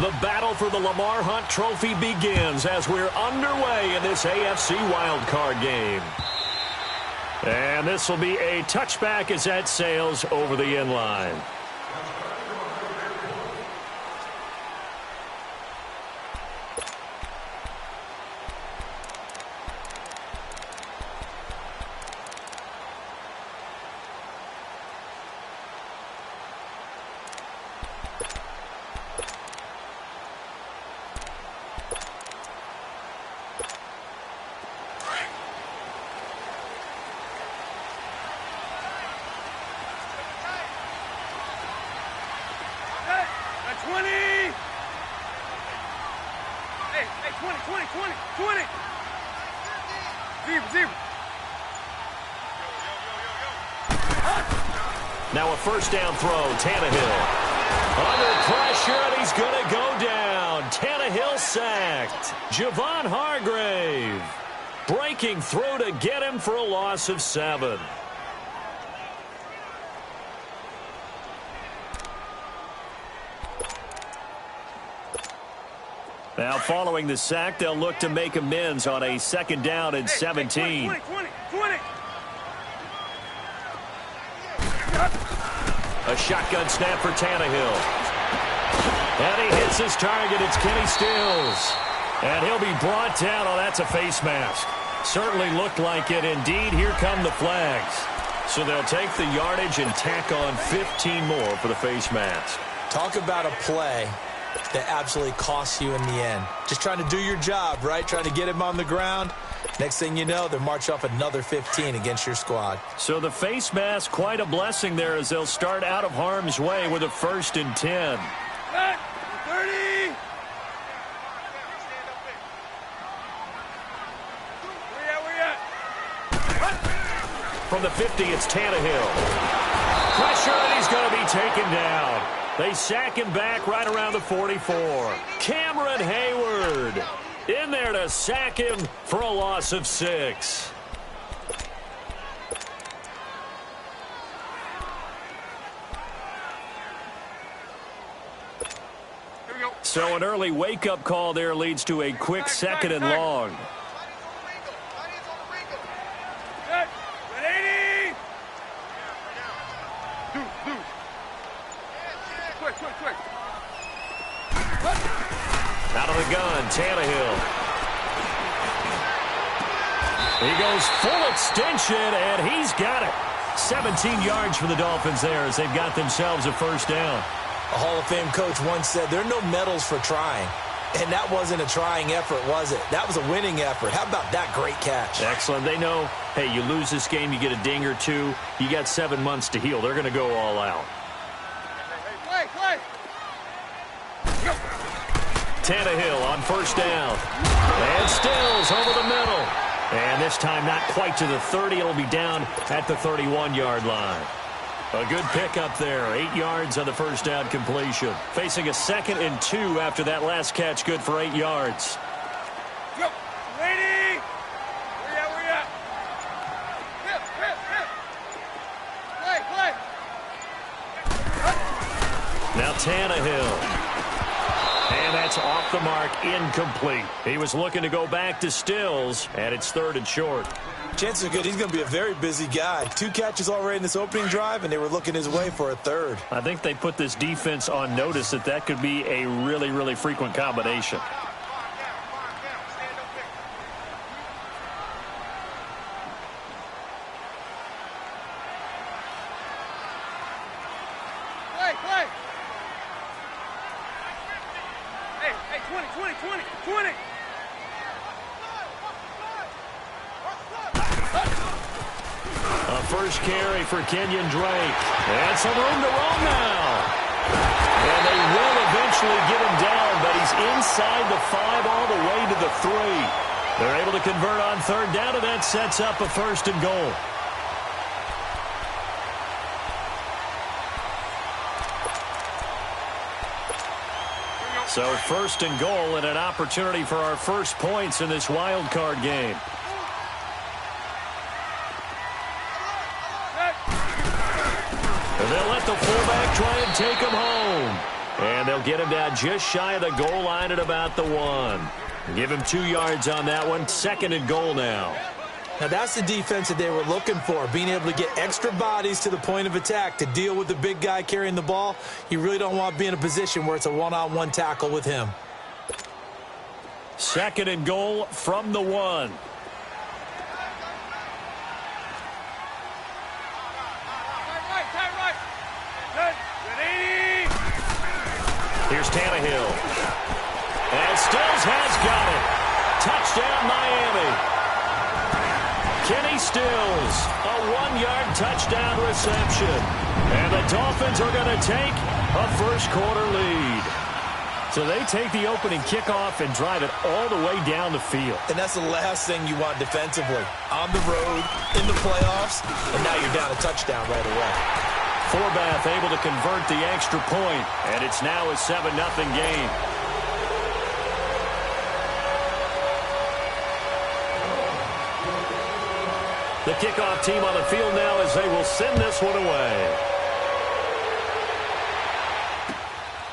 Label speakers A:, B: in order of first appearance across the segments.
A: The battle for the Lamar Hunt Trophy begins as we're underway in this AFC wildcard game. And this will be a touchback as that sails over the end line.
B: Now a first down throw, Tannehill.
A: Under pressure, and he's going to go down. Tannehill sacked. Javon Hargrave breaking through to get him for a loss of 7. Now following the sack, they'll look to make amends on a second down and 17.
B: 20.
A: A shotgun snap for Tannehill. And he hits his target. It's Kenny Stills. And he'll be brought down. Oh, that's a face mask. Certainly looked like it. Indeed, here come the flags. So they'll take the yardage and tack on 15 more for the face mask.
C: Talk about a play that absolutely costs you in the end. Just trying to do your job, right? Trying to get him on the ground. Next thing you know, they'll march off another 15 against your squad.
A: So the face mask, quite a blessing there as they'll start out of harm's way with a 1st and 10.
B: 30.
A: From the 50, it's Tannehill. Pressure, and he's going to be taken down. They sack him back right around the 44. Cameron Hayward in there to sack him for a loss of 6. So an early wake-up call there leads to a quick 2nd and long. Out of the gun, Tannehill. He goes full extension, and he's got it. 17 yards for the Dolphins there as they've got themselves a 1st down.
C: A Hall of Fame coach once said, there are no medals for trying. And that wasn't a trying effort, was it? That was a winning effort. How about that great catch?
A: Excellent. They know, hey, you lose this game, you get a ding or two. You got 7 months to heal. They're going to go all out. Tannehill on 1st down. And Stills over the middle. And this time not quite to the 30. It'll be down at the 31-yard line. A good pickup there. 8 yards on the 1st down completion. Facing a 2nd and 2 after that last catch. Good for 8 yards.
B: Go, lady! Where you at? Play.
A: Now Tannehill. And that's off the mark, incomplete. He was looking to go back to Stills, and it's 3rd and short.
C: Chances are good he's going to be a very busy guy. 2 catches already in this opening drive, and they were looking his way for a 3rd.
A: I think they put this defense on notice that could be a really, really frequent combination.
B: Play. Hey, 20.
A: A first carry for Kenyon Drake. And some room to roam now. And they will eventually get him down, but he's inside the 5 all the way to the 3. They're able to convert on 3rd down, and that sets up a 1st and goal. So 1st and goal and an opportunity for our first points in this wild card game. And they'll let the fullback try and take him home. And they'll get him down just shy of the goal line at about the 1. Give him 2 yards on that one. 2nd and goal now.
C: Now, that's the defense that they were looking for, being able to get extra bodies to the point of attack to deal with the big guy carrying the ball. You really don't want to be in a position where it's a one-on-one tackle with him.
A: 2nd and goal from the 1.
B: Right. Good. 80.
A: Here's Tannehill. And Stills has got it. Touchdown, Miami. Kenny Stills, a 1-yard touchdown reception. And the Dolphins are going to take a first-quarter lead. So they take the opening kickoff and drive it all the way down the field.
C: And that's the last thing you want defensively. On the road, in the playoffs, and now you're down a touchdown right away.
A: Forbath able to convert the extra point, and it's now a 7-0 game. The kickoff team on the field now as they will send this one away.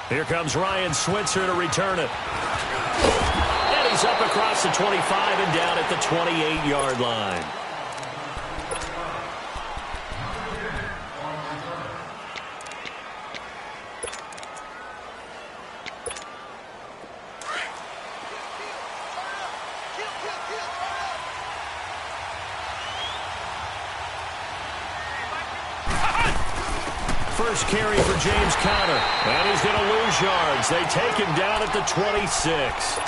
A: Here comes Ryan Switzer to return it. And he's up across the 25 and down at the 28-yard line. First carry for James Conner, and he's going to lose yards. They take him down at the 26.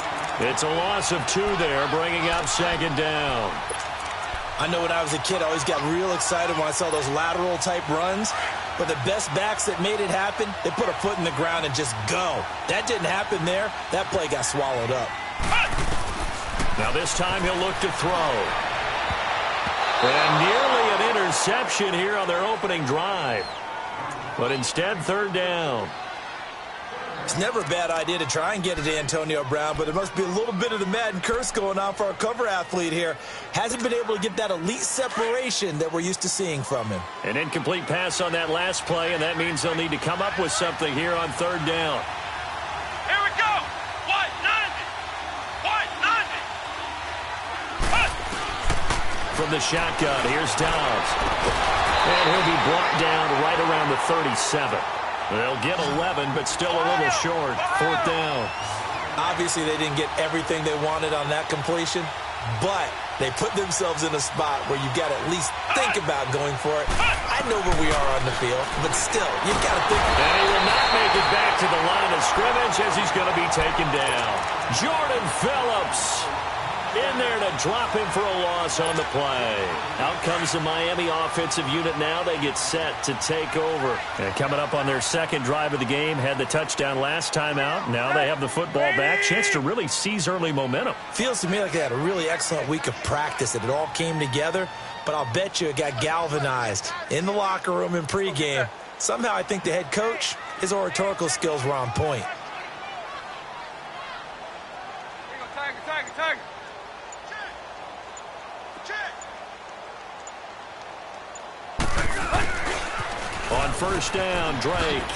A: It's a loss of 2 there, bringing up 2nd down.
C: I know when I was a kid, I always got real excited when I saw those lateral-type runs. But the best backs that made it happen, they put a foot in the ground and just go. That didn't happen there. That play got swallowed up.
A: Now this time he'll look to throw. And nearly an interception here on their opening drive. But instead, 3rd down.
C: It's never a bad idea to try and get it to Antonio Brown, but there must be a little bit of the Madden curse going on for our cover athlete here. Hasn't been able to get that elite separation that we're used to seeing from him.
A: An incomplete pass on that last play, and that means they'll need to come up with something here on 3rd down.
B: Here we go. 190.
A: From the shotgun, here's Dobbs. And he'll be brought down right around the 37. They'll get 11, but still a little short. 4th down.
C: Obviously, they didn't get everything they wanted on that completion, but they put themselves in a spot where you've got to at least think about going for it. I know where we are on the field, but still, you've got to think.
A: And he will not make it back to the line of scrimmage as he's going to be taken down. Jordan Phillips in there to drop him for a loss on the play. Out comes the Miami offensive unit now. They get set to take over. And coming up on their 2nd drive of the game, had the touchdown last time out. Now they have the football back. Chance to really seize early momentum.
C: Feels to me like they had a really excellent week of practice, that it all came together. But I'll bet you it got galvanized in the locker room in pregame. Somehow I think the head coach, his oratorical skills were on point.
B: Tiger.
A: On 1st down, Drake.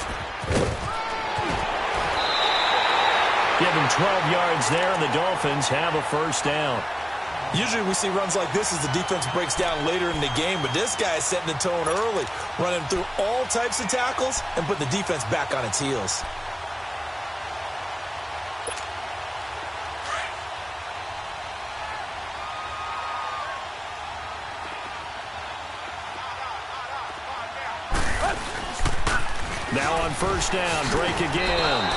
A: Give him 12 yards there, and the Dolphins have a 1st down.
C: Usually we see runs like this as the defense breaks down later in the game, but this guy is setting the tone early, running through all types of tackles and put the defense back on its heels.
A: Now on 1st down, Drake again.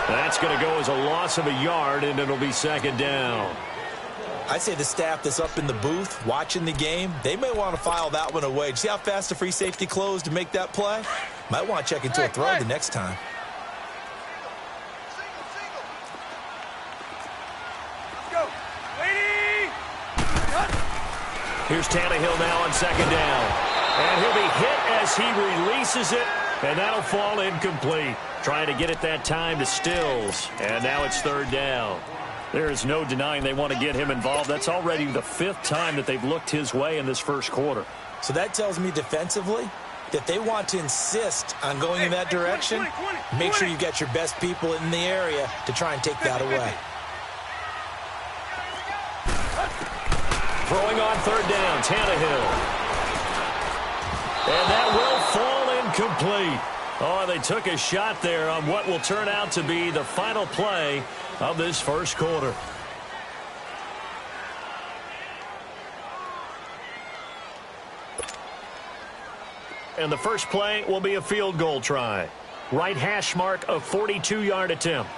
A: That's going to go as a loss of a yard, and it'll be 2nd down.
C: I'd say the staff that's up in the booth watching the game, they may want to file that one away. Do you see how fast the free safety closed to make that play? Might want to check into a throw the next time.
B: Let's go. Lady.
A: Here's Tannehill now on 2nd down. And he'll be hit as he releases it, and that'll fall incomplete. Trying to get it that time to Stills, and now it's 3rd down. There is no denying they want to get him involved. That's already the 5th time that they've looked his way in this 1st quarter.
C: So that tells me defensively, If they want to insist on going in that direction, make sure you've got your best people in the area to try and take that away.
A: Throwing on third down, Tannehill. And that will fall incomplete. Oh, they took a shot there on what will turn out to be the final play of this first quarter. And the first play will be a field goal try. Right hash mark, a 42-yard attempt.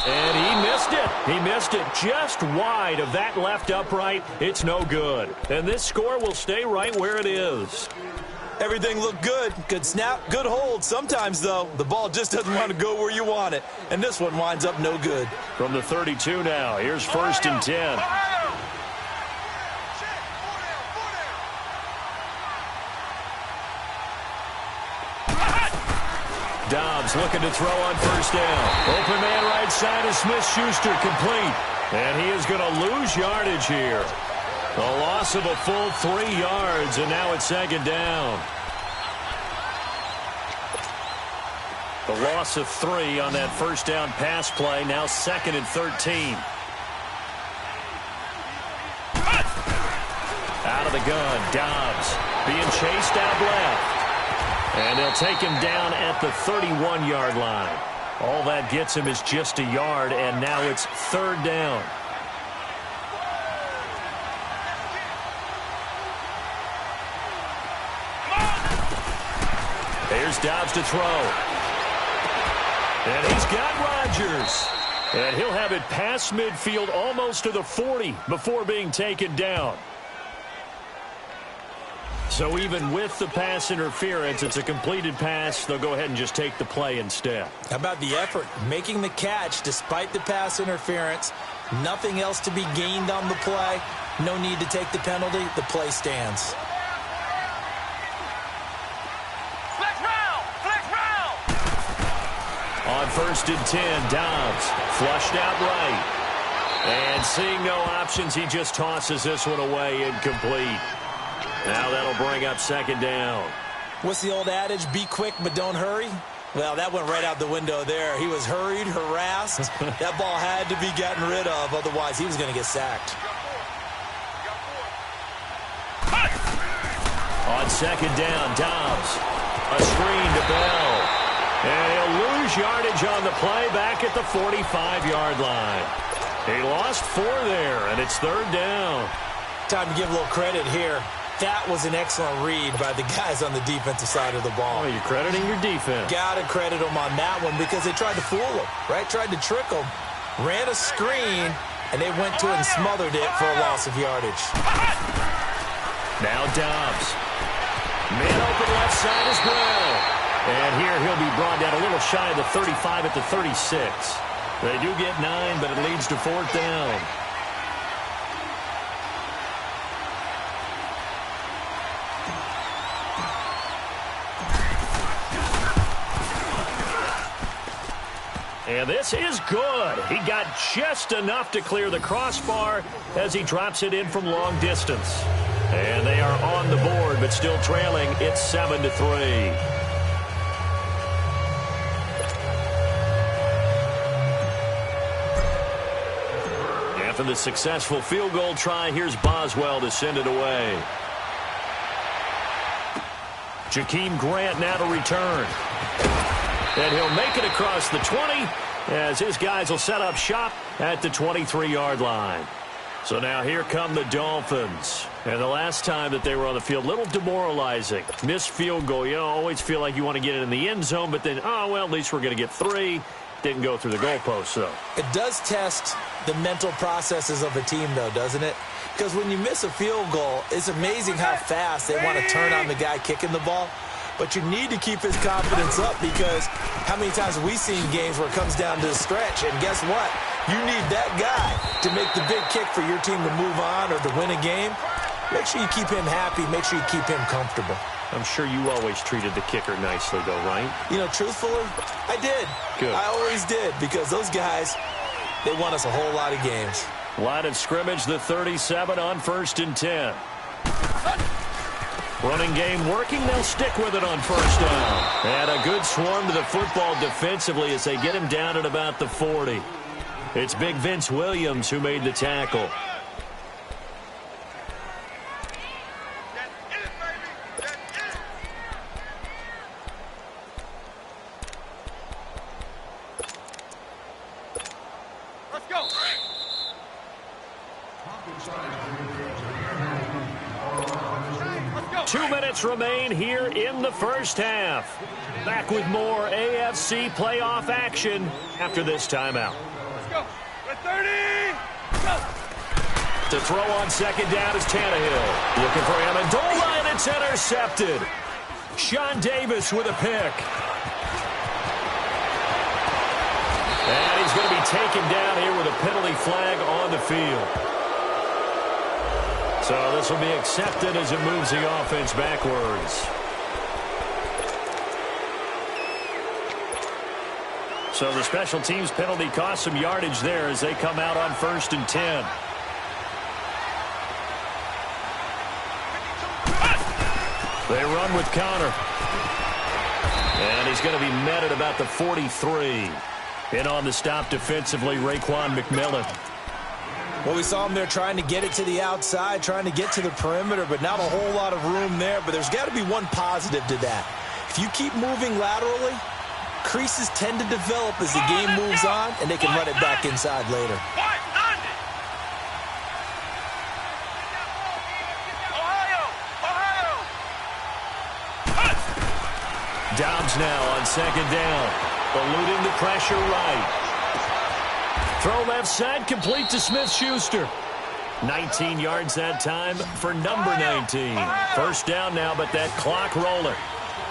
A: And he missed it. He missed it just wide of that left upright. It's no good. And this score will stay right where it is.
C: Everything looked good. Good snap, good hold. Sometimes, though, the ball just doesn't want to go where you want it. And this one winds up no good.
A: From the 32 now, here's 1st and 10. Dobbs looking to throw on first down. Open man right side is Smith-Schuster, complete. And he is going to lose yardage here. A loss of a full 3 yards, and now it's 2nd down. The loss of 3 on that first down pass play, now 2nd and 13. Out of the gun, Dobbs being chased out left. And they'll take him down at the 31-yard line. All that gets him is just a yard, and now it's 3rd down. Here's Dobbs to throw. And he's got Rodgers. And he'll have it past midfield almost to the 40 before being taken down. So even with the pass interference, it's a completed pass. They'll go ahead and just take the play instead.
C: How about the effort? Making the catch despite the pass interference. Nothing else to be gained on the play. No need to take the penalty. The play stands.
A: On 1st and 10, Dobbs flushed out right. And seeing no options, he just tosses this one away, incomplete. Now that'll bring up 2nd down.
C: What's the old adage? Be quick, but don't hurry? Well, that went right out the window there. He was hurried, harassed. That ball had to be gotten rid of, otherwise he was going to get sacked.
A: On 2nd down, Dobbs. A screen to Bell. And he'll lose yardage on the play back at the 45-yard line. He lost 4 there, and it's 3rd down.
C: Time to give a little credit here. That was an excellent read by the guys on the defensive side of the ball.
A: Oh, you're crediting your defense.
C: Got to credit them on that one because they tried to fool them, right? Tried to trick them. Ran a screen, and they went to it and smothered it for a loss of yardage.
A: Now Dobbs. Man open left side as well. And here he'll be brought down a little shy of the 35 at the 36. They do get 9, but it leads to 4th down. And this is good. He got just enough to clear the crossbar as he drops it in from long distance. And they are on the board, but still trailing. It's 7-3. After the successful field goal try, here's Boswell to send it away. Jakeem Grant now to return. And he'll make it across the 20 as his guys will set up shop at the 23-yard line. So now here come the Dolphins. And the last time that they were on the field, a little demoralizing. Missed field goal. You always feel like you want to get it in the end zone, but then, oh, well, at least we're going to get 3. Didn't go through the goalpost, though.
C: It does test the mental processes of a team, though, doesn't it? Because when you miss a field goal, it's amazing how fast they want to turn on the guy kicking the ball. But you need to keep his confidence up because how many times have we seen games where it comes down to the stretch? And guess what? You need that guy to make the big kick for your team to move on or to win a game. Make sure you keep him happy. Make sure you keep him comfortable.
A: I'm sure you always treated the kicker nicely, though, right?
C: You know, truthfully, I did.
A: Good.
C: I always did, because those guys, they won us a whole lot of games.
A: Line of scrimmage, the 37 on 1st and 10. Running game working. They'll stick with it on 1st down. And a good swarm to the football defensively as they get him down at about the 40. It's big Vince Williams who made the tackle.
B: Let's go.
A: 2 minutes remain here in the first half. Back with more AFC playoff action after this timeout.
B: Let's go. We're 30. Go.
A: To throw on 2nd down is Tannehill. Looking for Amendola, and it's intercepted. Sean Davis with a pick. And he's going to be taken down here with a penalty flag on the field. So this will be accepted as it moves the offense backwards. So the special teams penalty cost some yardage there as they come out on 1st and 10. They run with Connor. And he's going to be met at about the 43. In on the stop defensively, Raekwon McMillan.
C: Well, we saw him there trying to get it to the outside, trying to get to the perimeter, but not a whole lot of room there. But there's got to be one positive to that. If you keep moving laterally, creases tend to develop as the game moves on, and they can run it back inside later.
A: Dobbs now on 2nd down. Eluding the pressure right. Throw left side, complete to Smith-Schuster. 19 yards that time for number 19. 1st down now, but that clock rolling.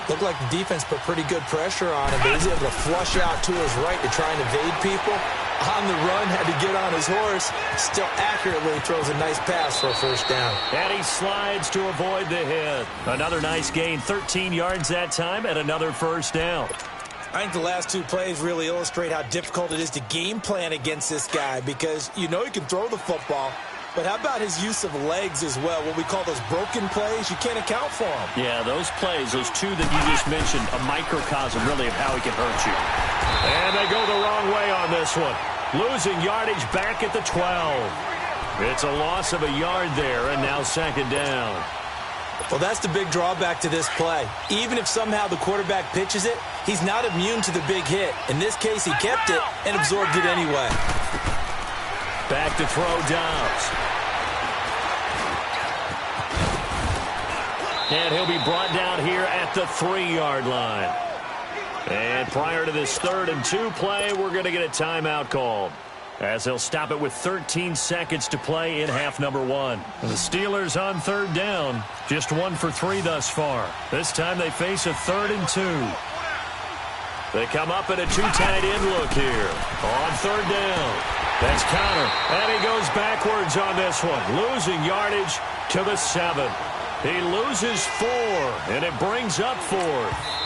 C: Looked like the defense put pretty good pressure on him, but he's able to flush out to his right to try and evade people. On the run, had to get on his horse. Still accurately throws a nice pass for a 1st down.
A: And he slides to avoid the hit. Another nice gain, 13 yards that time, and another 1st down.
C: I think the last 2 plays really illustrate how difficult it is to game plan against this guy, because you know he can throw the football, but how about his use of legs as well? What we call those broken plays, you can't account for them.
A: Yeah, those plays, those 2 that you just mentioned, a microcosm really of how he can hurt you. And they go the wrong way on this one. Losing yardage back at the 12. It's a loss of a yard there, and now 2nd down.
C: Well, that's the big drawback to this play. Even if somehow the quarterback pitches it, he's not immune to the big hit. In this case, he kept it and absorbed it anyway.
A: Back to throw Dobbs. And he'll be brought down here at the 3-yard line. And prior to this 3rd and 2 play, we're going to get a timeout called, as they'll stop it with 13 seconds to play in half number 1. The Steelers on 3rd down, just 1 for 3 thus far. This time they face a 3rd and 2. They come up in a 2 tight end look here on 3rd down. That's Connor, and he goes backwards on this one, losing yardage to the 7. He loses 4, and it brings up 4th.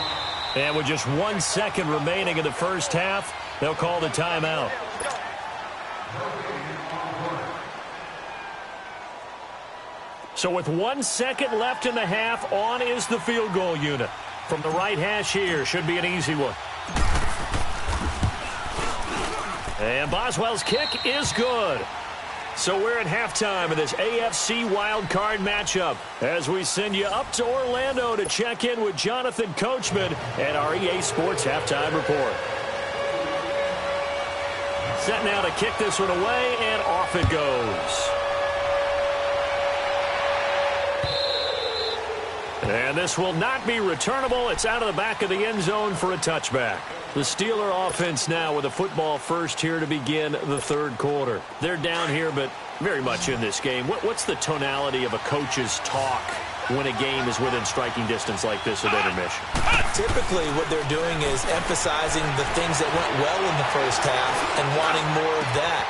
A: And with just 1 second remaining in the first half, they'll call the timeout. So with 1 second left in the half, on is the field goal unit. From the right hash here, should be an easy one. And Boswell's kick is good. So we're at halftime of this AFC wildcard matchup as we send you up to Orlando to check in with Jonathan Coachman and our EA Sports Halftime Report. Set now to kick this one away, and off it goes. And this will not be returnable. It's out of the back of the end zone for a touchback. The Steeler offense now with a football first here to begin the 3rd quarter. They're down here, but very much in this game. What's the tonality of a coach's talk when a game is within striking distance like this at intermission?
C: Typically, what they're doing is emphasizing the things that went well in the first half and wanting more of that.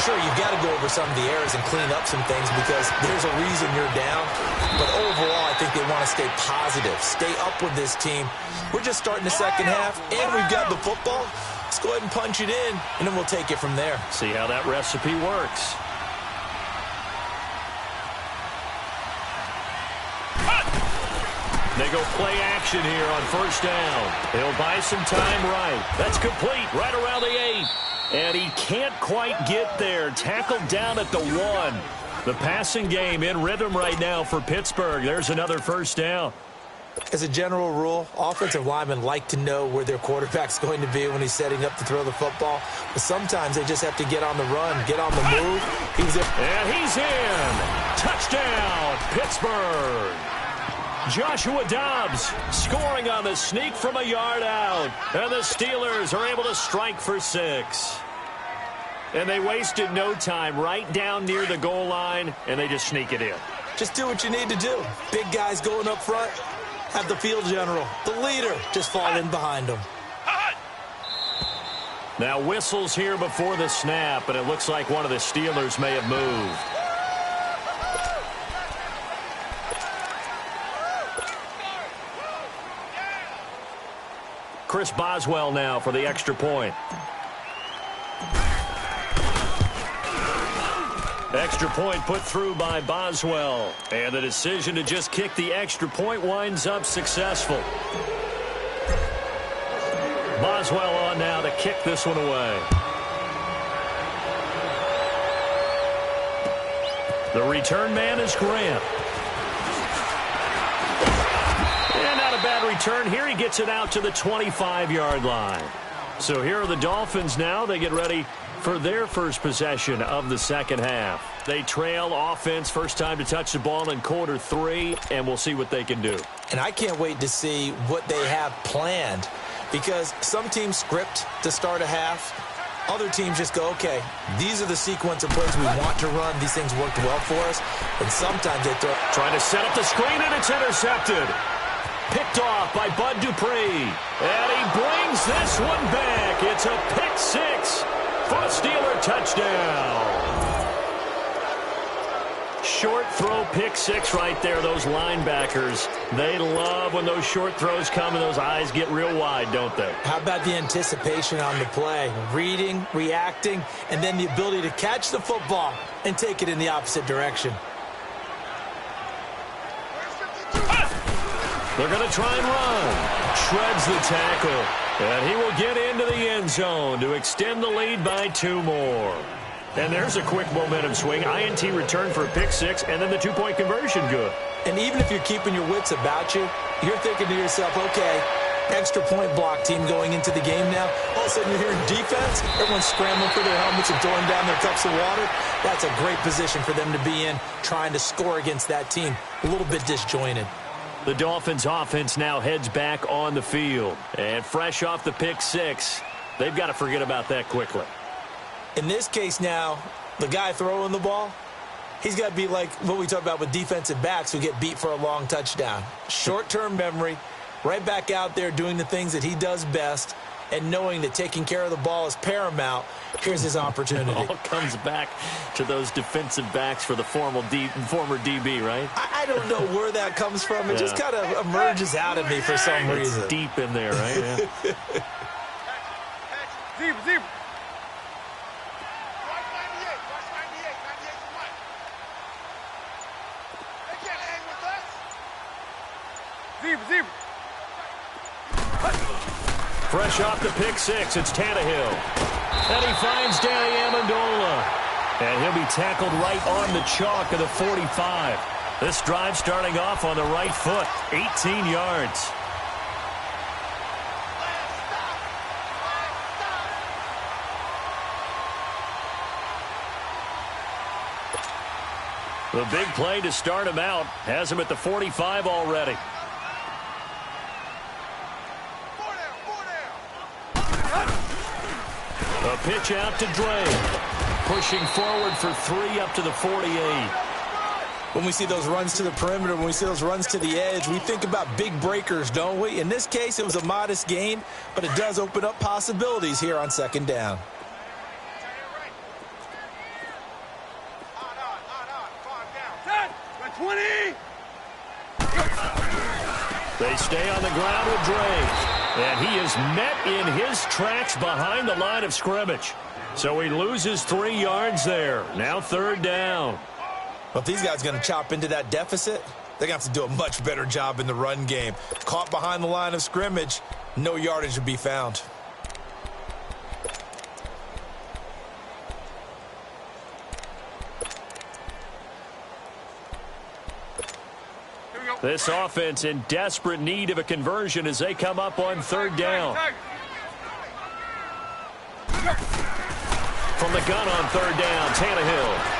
C: Sure, you've got to go over some of the errors and clean up some things because there's a reason you're down. But overall, I think they want to stay positive, stay up with this team. We're just starting the second half, and we've got the football. Let's go ahead and punch it in, and then we'll take it from there.
A: See how that recipe works. They go play action here on first down. He'll buy some time right. That's complete right around the 8. And he can't quite get there. Tackled down at the 1. The passing game in rhythm right now for Pittsburgh. There's another first down.
C: As a general rule, offensive linemen like to know where their quarterback's going to be when he's setting up to throw the football. But sometimes they just have to get on the run, get on the move.
A: And he's in. Touchdown, Pittsburgh. Joshua Dobbs scoring on the sneak from a yard out. And the Steelers are able to strike for 6. And they wasted no time right down near the goal line, and they just sneak it in.
C: Just do what you need to do. Big guys going up front. Have the field general, the leader, just fall in behind them.
A: Now whistles here before the snap, and it looks like one of the Steelers may have moved. Chris Boswell now for the extra point. Extra point put through by Boswell. And the decision to just kick the extra point winds up successful. Boswell on now to kick this one away. The return man is Grant. And not a bad return here. He gets it out to the 25-yard line. So here are the Dolphins now. They get ready for their first possession of the second half. They trail offense, first time to touch the ball in quarter 3, and we'll see what they can do.
C: And I can't wait to see what they have planned, because some teams script to start a half. Other teams just go, okay, these are the sequence of plays we want to run. These things worked well for us. And sometimes they throw.
A: Trying to set up the screen, and it's intercepted. Picked off by Bud Dupree. And he brings this one back. It's a pick 6 for a Steeler touchdown. Short throw, pick 6 right there. Those linebackers, they love when those short throws come and those eyes get real wide, don't they?
C: How about the anticipation on the play? Reading, reacting, and then the ability to catch the football and take it in the opposite direction.
A: They're going to try and run. Shreds the tackle. And he will get into the end zone to extend the lead by 2 more. And there's a quick momentum swing. INT return for a pick 6, and then the 2-point conversion good.
C: And even if you're keeping your wits about you, you're thinking to yourself, okay, extra point block team going into the game now. All of a sudden you're hearing defense. Everyone's scrambling for their helmets and throwing down their cups of water. That's a great position for them to be in, trying to score against that team. A little bit disjointed.
A: The Dolphins offense now heads back on the field. And fresh off the pick 6, they've got to forget about that quickly.
C: In this case now, the guy throwing the ball, he's got to be like what we talk about with defensive backs who get beat for a long touchdown. Short-term memory, right back out there doing the things that he does best, and knowing that taking care of the ball is paramount. Here's his opportunity.
A: It all comes back to those defensive backs for the former DB, right?
C: I don't know where that comes from. It just kind of emerges out of me for some reason.
A: It's deep in there, right? Yeah.
B: Zebra. Zebra.
A: Fresh off the pick 6, it's Tannehill. And he finds Danny Amendola. And he'll be tackled right on the chalk of the 45. This drive starting off on the right foot, 18 yards. The big play to start him out has him at the 45 already. A pitch out to Drake. Pushing forward for 3 up to the 48.
C: When we see those runs to the perimeter, when we see those runs to the edge, we think about big breakers, don't we? In this case, it was a modest gain, but it does open up possibilities here on second down.
B: 20!
A: They stay on the ground with Drake. And he is met in his tracks behind the line of scrimmage. So he loses 3 yards there. Now 3rd down.
C: Well, if these guys are going to chop into that deficit, they're going to have to do a much better job in the run game. Caught behind the line of scrimmage, no yardage to be found.
A: This offense in desperate need of a conversion as they come up on 3rd down. From the gun on 3rd down, Tannehill.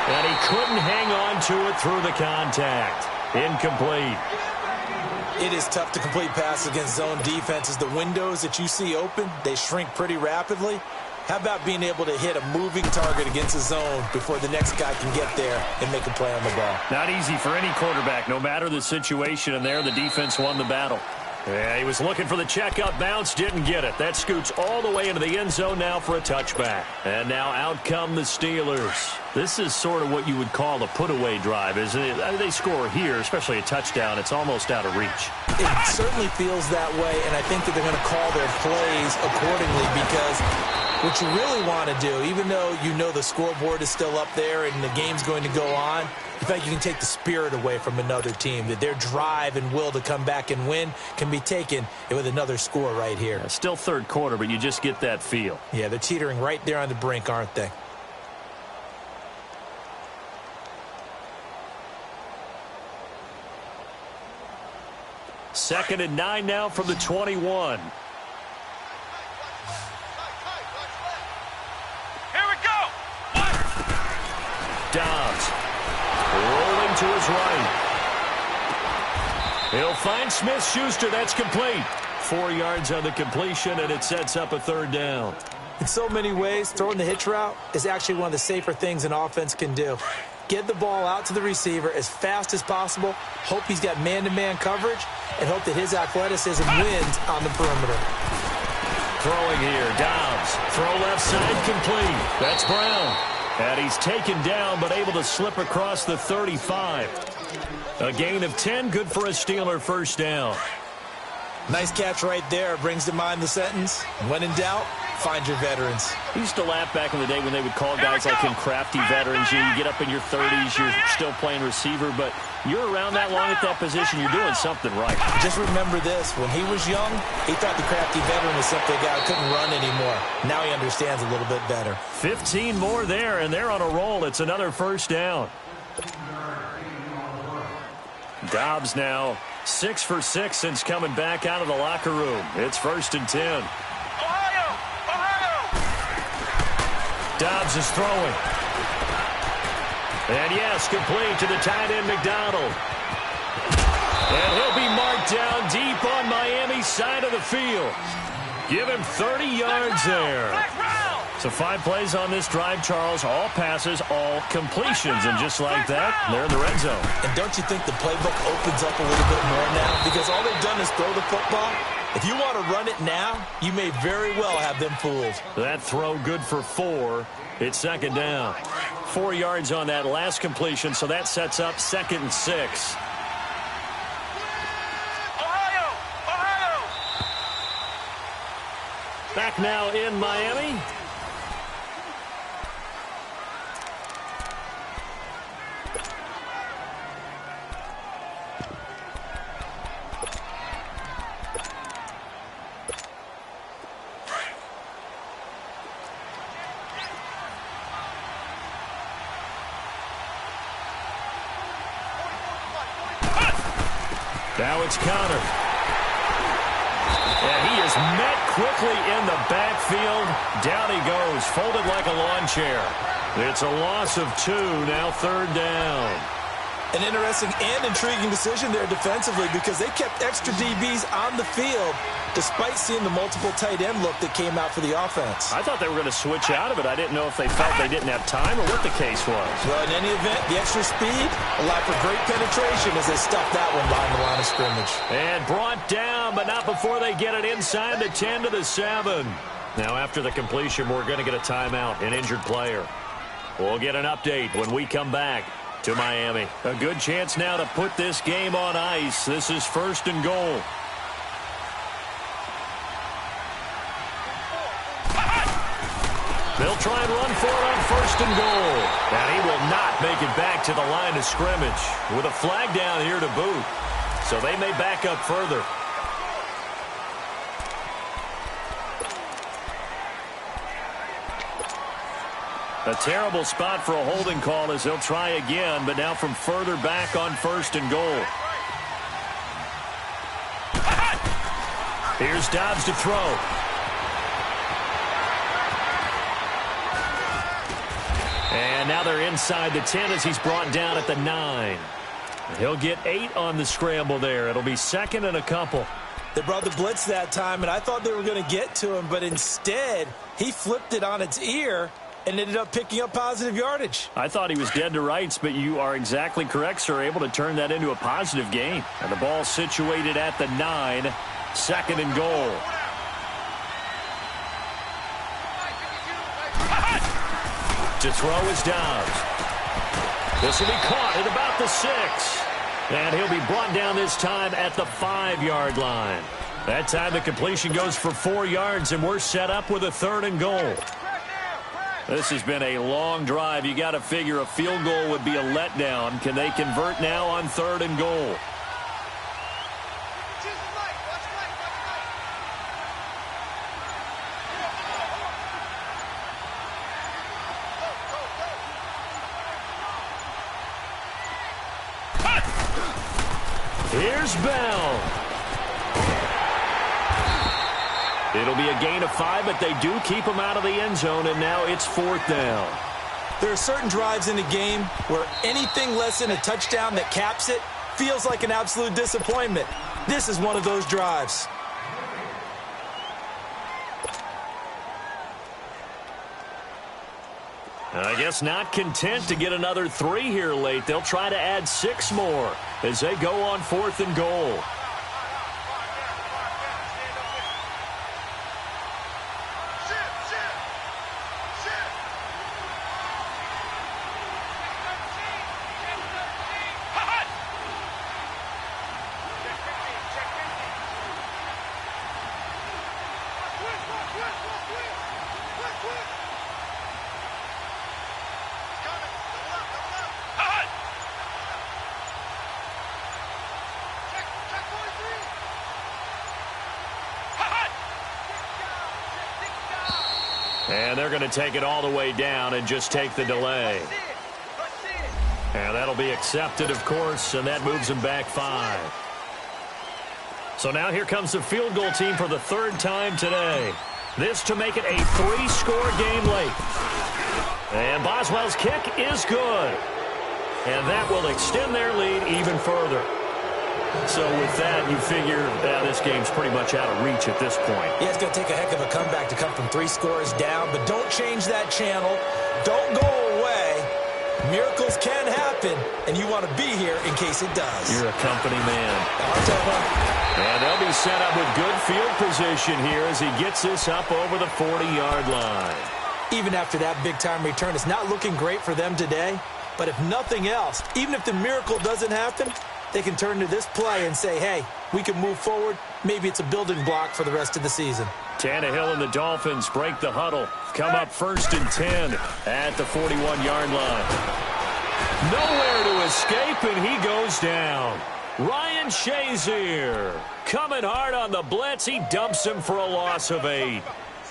A: And he couldn't hang on to it through the contact. Incomplete.
C: It is tough to complete passes against zone defenses. The windows that you see open, they shrink pretty rapidly. How about being able to hit a moving target against a zone before the next guy can get there and make a play on the ball?
A: Not easy for any quarterback, no matter the situation, and there the defense won the battle. Yeah, he was looking for the checkup bounce, didn't get it. That scoots all the way into the end zone now for a touchback. And now out come the Steelers. This is sort of what you would call a put-away drive, isn't it? I mean, they score here, especially a touchdown. It's almost out of reach.
C: It certainly feels that way, and I think that they're going to call their plays accordingly because what you really want to do, even though you know the scoreboard is still up there and the game's going to go on, in fact, you can take the spirit away from another team, that their drive and will to come back and win can be taken with another score right here.
A: Still 3rd quarter, but you just get that feel.
C: Yeah, they're teetering right there on the brink, aren't they?
A: Second and 9 now from the 21. Dobbs rolling to his right. He'll find Smith-Schuster. That's complete. 4 yards on the completion, and it sets up a 3rd down.
C: In so many ways, throwing the hitch route is actually one of the safer things an offense can do. Get the ball out to the receiver as fast as possible, hope he's got man-to-man coverage, and hope that his athleticism wins on the perimeter.
A: Throwing here, Dobbs. Throw left side, complete. That's Brown. And he's taken down, but able to slip across the 35. A gain of 10, good for a Steeler 1st down.
C: Nice catch right there. Brings to mind the sentence, when in doubt, find your veterans.
A: I used to laugh back in the day when they would call guys like him crafty veterans. You get up in your 30s, you're still playing receiver, but you're around that long at that position, you're doing something right.
C: Just remember this, when he was young, he thought the crafty veteran was simply a guy who couldn't run anymore. Now he understands a little bit better.
A: 15 more there, and they're on a roll. It's another 1st down. Dobbs now 6 for 6 since coming back out of the locker room. It's 1st and 10. Dobbs is throwing. And yes, complete to the tight end, McDonald. And he'll be marked down deep on Miami's side of the field. Give him 30 yards there. So 5 plays on this drive, Charles. All passes, all completions. And just like that, they're in the red zone.
C: And don't you think the playbook opens up a little bit more now? Because all they've done is throw the football. If you want to run it now, you may very well have them fooled.
A: That throw good for 4. It's 2nd down. 4 yards on that last completion, so that sets up 2nd and 6. Back now in Miami. Now it's Connor. And he is met quickly in the backfield. Down he goes, folded like a lawn chair. It's a loss of 2, now 3rd down.
C: An interesting and intriguing decision there defensively because they kept extra DBs on the field despite seeing the multiple tight end look that came out for the offense.
A: I thought they were going to switch out of it. I didn't know if they felt they didn't have time or what the case was.
C: Well, in any event, the extra speed allowed for great penetration as they stuffed that one behind the line of scrimmage.
A: And brought down, but not before they get it inside the 10 to the 7. Now after the completion, we're going to get a timeout, an injured player. We'll get an update when we come back. to Miami. A good chance now to put this game on ice. This is 1st and goal. They'll try and run for it on 1st and goal. And he will not make it back to the line of scrimmage with a flag down here to boot. So they may back up further. A terrible spot for a holding call as they'll try again, but now from further back on 1st and goal. Here's Dobbs to throw. And now they're inside the 10 as he's brought down at the 9. He'll get 8 on the scramble there. It'll be 2nd and a couple.
C: They brought the blitz that time, and I thought they were going to get to him, but instead he flipped it on its ear and ended up picking up positive yardage.
A: I thought he was dead to rights, but you are exactly correct, sir. Able to turn that into a positive gain. And the ball situated at the 9, 2nd and goal. To throw is Dobbs. This will be caught at about the 6. And he'll be brought down this time at the 5-yard line. That time the completion goes for 4 yards, and we're set up with a 3rd and goal. This has been a long drive. You got to figure a field goal would be a letdown. Can they convert now on 3rd and goal? Here's Bell. It'll be a gain of 5, but they do keep him out of the end zone, and now it's 4th down.
C: There are certain drives in a game where anything less than a touchdown that caps it feels like an absolute disappointment. This is one of those drives.
A: I guess not content to get another 3 here late. They'll try to add 6 more as they go on 4th and goal. And they're going to take it all the way down and just take the delay. And that'll be accepted, of course, and that moves them back 5. So now here comes the field goal team for the 3rd time today. This to make it a 3-score game late. And Boswell's kick is good. And that will extend their lead even further. So with that, you figure this game's pretty much out of reach at this point.
C: Yeah, it's going to take a heck of a comeback to come from 3 scores down, but don't change that channel. Don't go away. Miracles can happen, and you want to be here in case it does.
A: You're a company man.
C: I'll tell you.
A: And they'll be set up with good field position here as he gets this up over the 40-yard line.
C: Even after that big-time return, it's not looking great for them today, but if nothing else, even if the miracle doesn't happen, they can turn to this play and say, hey, we can move forward. Maybe it's a building block for the rest of the season.
A: Tannehill and the Dolphins break the huddle. Come up 1st and 10 at the 41-yard line. Nowhere to escape, and he goes down. Ryan Shazier coming hard on the blitz. He dumps him for a loss of 8.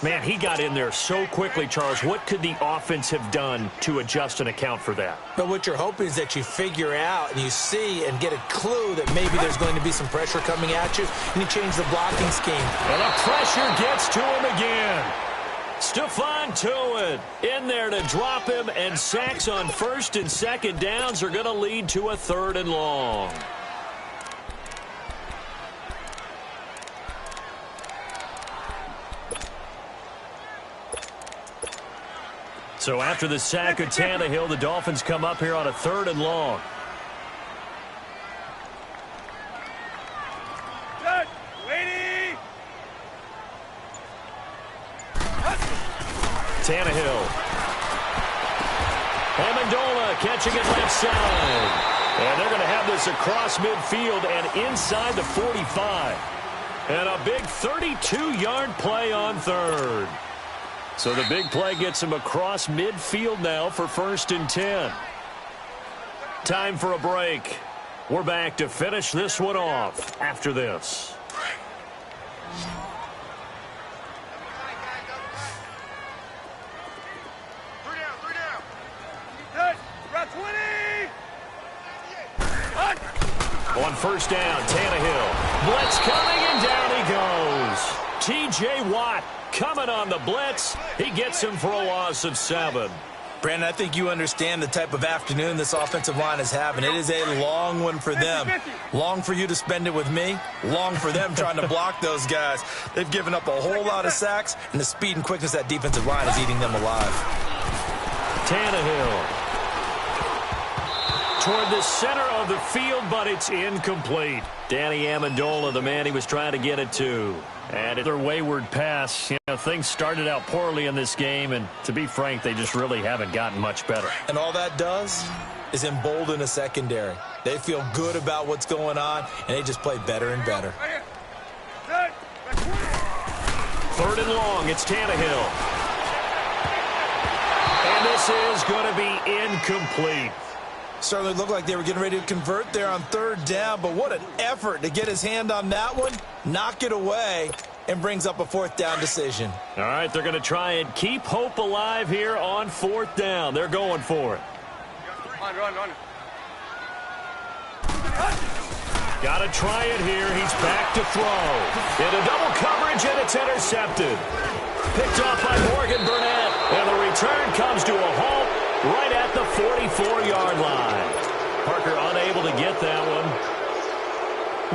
A: Man, he got in there so quickly, Charles. What could the offense have done to adjust and account for that?
C: But what you're hoping is that you figure out and you see and get a clue that maybe there's going to be some pressure coming at you, and you change the blocking scheme.
A: And the pressure gets to him again. Stephon Tuitt in there to drop him, and sacks on 1st and 2nd downs are going to lead to a 3rd and long. So after the sack of Tannehill, the Dolphins come up here on a 3rd and long.
B: Good. Waiting.
A: Tannehill. Amendola catching it left side. And they're going to have this across midfield and inside the 45. And a big 32-yard play on third. So the big play gets him across midfield now for 1st and 10. Time for a break. We're back to finish this one off after this. On 1st down, Tannehill. Blitz coming, and down he goes. T.J. Watt coming on the blitz. He gets him for a loss of 7.
C: Brandon, I think you understand the type of afternoon this offensive line is having. It is a long one for them. Long for you to spend it with me. Long for them trying to block those guys. They've given up a whole lot of sacks, and the speed and quickness of that defensive line is eating them alive.
A: Tannehill toward the center of the field, but it's incomplete. Danny Amendola, the man he was trying to get it to. And their wayward pass. You know, things started out poorly in this game, and to be frank, they just really haven't gotten much better. And all that does is embolden a secondary. They feel good about what's going on, and they just play better and better. 3rd and long, it's Tannehill. And this is going to be incomplete.
C: Certainly looked like they were getting ready to convert there on 3rd down, but what an effort to get his hand on that one, knock it away, and brings up a 4th down decision. All right, they're going to try and keep hope alive here on 4th down. They're going for it.
B: Run.
A: Got to try it here. He's back to throw. Into double coverage, and it's intercepted. Picked off by Morgan Burnett, and the return comes to a halt right at the 44-yard line. Parker unable to get that one.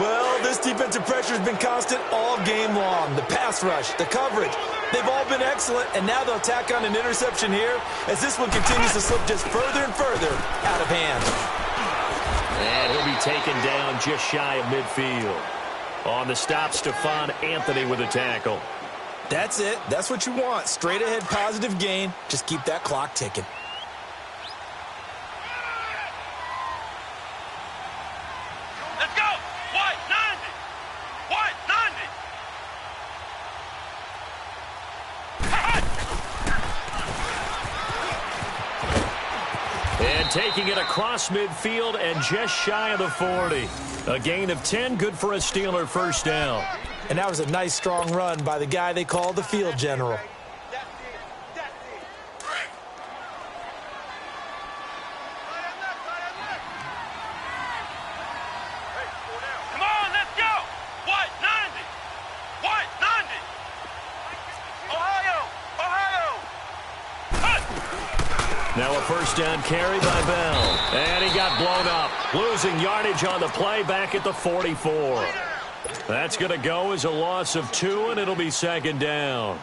C: Well, this defensive pressure has been constant all game long. The pass rush, the coverage, they've all been excellent, and now they'll tack on an interception here as this one continues to slip just further and further out of hand.
A: And he'll be taken down just shy of midfield. On the stop, Stephon Anthony with a tackle.
C: That's it. That's what you want. Straight ahead positive gain. Just keep that clock ticking.
B: Let's go. White 90. White 90.
A: And taking it across midfield and just shy of the 40. A gain of 10, good for a Steeler 1st down.
C: And that was a nice, strong run by the guy they call the field general.
B: Come on, let's go. White 90. White 90. Ohio.
A: Now a 1st down carry by Bell. And he got blown up. Losing yardage on the play back at the 44. That's going to go as a loss of 2, and it'll be 2nd down.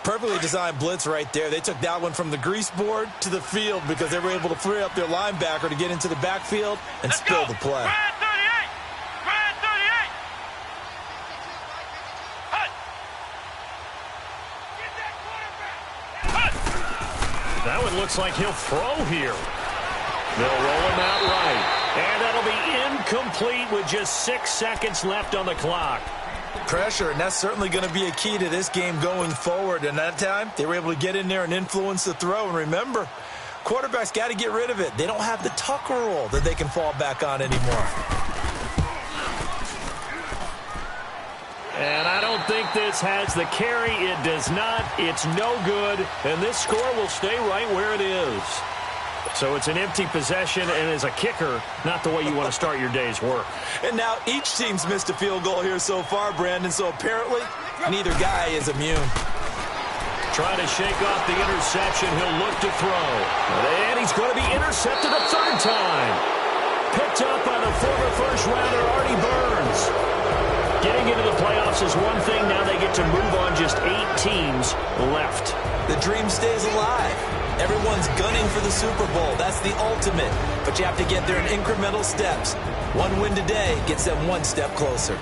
C: Perfectly designed blitz right there. They took that one from the grease board to the field because they were able to free up their linebacker to get into the backfield and spill the play.
B: Grand 38. Grand 38. Hut. Get that quarterback. Hut.
A: That one looks like he'll throw here. They'll roll him out right. And that'll be incomplete with just 6 seconds left on the clock.
C: Pressure, and that's certainly going to be a key to this game going forward. And that time, they were able to get in there and influence the throw. And remember, quarterbacks got to get rid of it. They don't have the Tucker rule that they can fall back on anymore.
A: And I don't think this has the carry. It does not. It's no good. And this score will stay right where it is. So it's an empty possession, and as a kicker, not the way you want to start your day's work.
C: And now each team's missed a field goal here so far, Brandon, so apparently neither guy is immune.
A: Trying to shake off the interception. He'll look to throw. And he's going to be intercepted a 3rd time. Picked up by the former first-rounder, Artie Burns. Getting into the playoffs is one thing. Now they get to move on. Just 8 teams left.
C: The dream stays alive. Everyone's gunning for the Super Bowl. That's the ultimate. But you have to get there in incremental steps. One win today gets them 1 step closer.